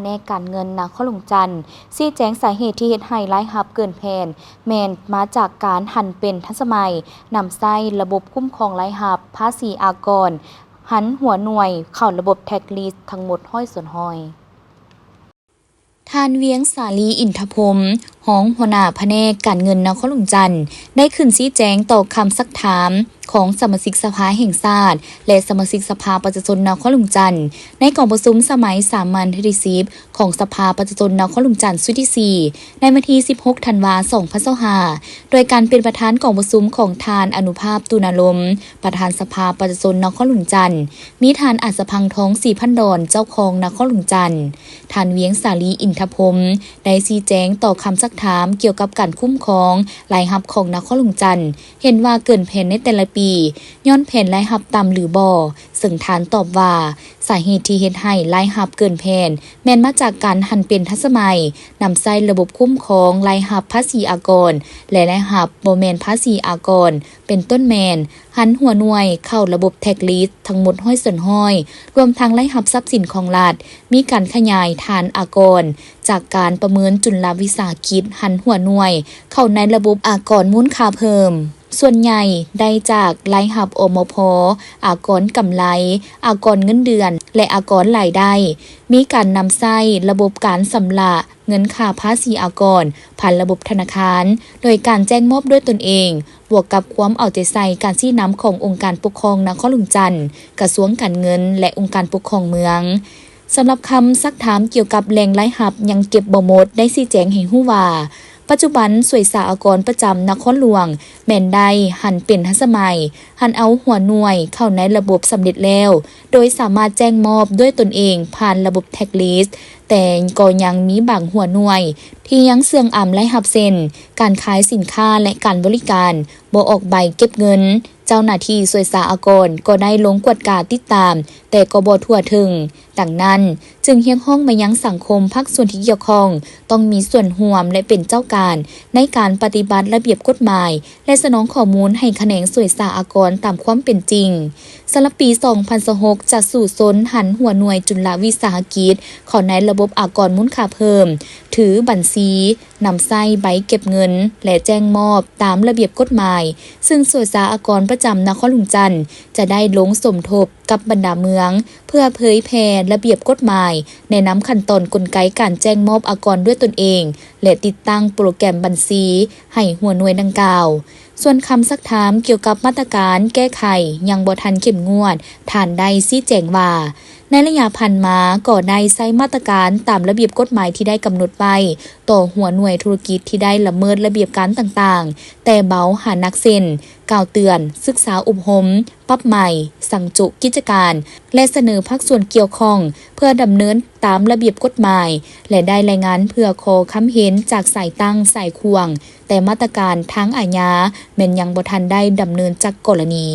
นกการเงินนครหลวงจันทน์ชี้แจงสาเหตุที่เฮ็ดให้รายรับเกินแผนแม่นมาจากการหันเป็นทันสมัยนำใช้ระบบคุ้มครองรายรับภาษีอากรหันหัวหน่วยเข้าระบบแท็กลีสทั้งหมดห้อยส่วนห้อยท่านเวียงสาลีอินทพรหมรองหัวหน้าแผนกการเงินนครหลวงจันทน์ได้ขึ้นชี้แจงต่อคำซักถามของสมาชิกสภาแห่งชาติและสมาชิกสภาประชาชนนครหลวงจันทน์ในกองประชุมสมัยสามัญที่10ของสภาประชาชนนครหลวงจันทน์สุดที่4ในวันที่16ธันวาคม2025โดยการเป็นประธานกองประชุมของทานอนุภาพตุนาลมประธานสภาประชาชนนครหลวงจันทน์มีทานอัศพังทอง4,000 ดอนเจ้าของนครหลวงจันทน์ท่านเวียงสาลีอินทพรหมได้ชี้แจงต่อคำซักถามเกี่ยวกับการคุ้มครองรายรับของนครหลวงจันทน์เห็นว่าเกินแผนในแต่ละปีย้อนแผนรายรับต่ำหรือบ่ซึ่งทานตอบว่าสาเหตุที่เฮ็ดให้รายรับเกินแผนแม่นมาจากการหันเป็นทันสมัยนำใช้ระบบคุ้มครองรายรับภาษีอากรและรายรับบ่แม่นภาษีอากรเป็นต้นแม่นหันหัวหน่วยเข้าระบบแท็กลีสทั้งหมดห้อยส่วนห้อยรวมทั้งรายรับทรัพย์สินของรัฐมีการขยายฐานอากรจากการประเมินจุลวิสาหกิจหันหัวหน่วยเข้าในระบบอากรมูลค่าเพิ่มส่วนใหญ่ได้จากรายรับอมพ.อากรกำไรอากรเงินเดือนและอากรรายได้มีการนำใช้ระบบการชำระเงินค่าภาษีอากรผ่านระบบธนาคารโดยการแจ้งมอบด้วยตนเองบวกกับความเอาใจใส่การชี้นำขององค์การปกครองนครหลวงจันทน์กระทรวงการเงินและองค์การปกครองเมืองสำหรับคำซักถามเกี่ยวกับแหล่งรายรับยังเก็บบ่หมดได้ชี้แจงให้ฮู้ว่าปัจจุบันสวยสหกรณ์ประจำนครหลวงแม่นได้หันเป็นทันสมัยหันเอาหัวหน่วยเข้าในระบบสำเร็จแล้วโดยสามารถแจ้งมอบด้วยตนเองผ่านระบบแท็กลิสต์แต่ก็ยังมีบางหัวหน่วยที่ยังเสื่องรายรับเซ็นการขายสินค้าและการบริการบ่ออกใบเก็บเงินเจ้าหน้าที่สวยสหกรณ์ก็ได้ลงกวดกาติดตามแต่ก็บ่ทั่วถึงดังนั้นจึงเรียกร้องมายังสังคมภาคส่วนที่เกี่ยวข้องต้องมีส่วนร่วมและเป็นเจ้าการในการปฏิบัติระเบียบกฎหมายและสนองข้อมูลให้แขนงสวยสหกรณ์ตามความเป็นจริงสำหรับปี2026จะสู่ซนหันหัวหน่วยจุลวิสาหกิจเข้าในระบบอากรมูลค่าเพิ่มถือบัญชีนำใช้ใบเก็บเงินและแจ้งมอบตามระเบียบกฎหมายซึ่งสวยสหกรณ์ประจำนครหลวงจันทน์จะได้ลงสมทบกับบรรดาเมืองเพื่อเผยแพร่ระเบียบกฎหมายแนะนำขั้นตอนกลไกการแจ้งมอบอากรด้วยตนเองและติดตั้งโปรแกรมบัญชีให้หัวหน่วยดังกล่าวส่วนคำซักถามเกี่ยวกับมาตรการแก้ไขยังบ่ทันเข้มงวดท่านได้ชี้แจงว่าในระยะผ่านมาก็ได้ใช้มาตรการตามระเบียบกฎหมายที่ได้กำหนดไว้ต่อหัวหน่วยธุรกิจที่ได้ละเมิดระเบียบการต่างๆแต่เบาหานักเซ็นกล่าวเตือนศึกษาอบรมปรับใหม่สั่งจุกิจการและเสนอภาคส่วนเกี่ยวข้องเพื่อดำเนินตามระเบียบกฎหมายและได้รายงานเพื่อขอคำเห็นจากสายตั้งสายควงแต่มาตรการทางอาญาแม้นยังบ่ทันได้ดำเนินจากกรณี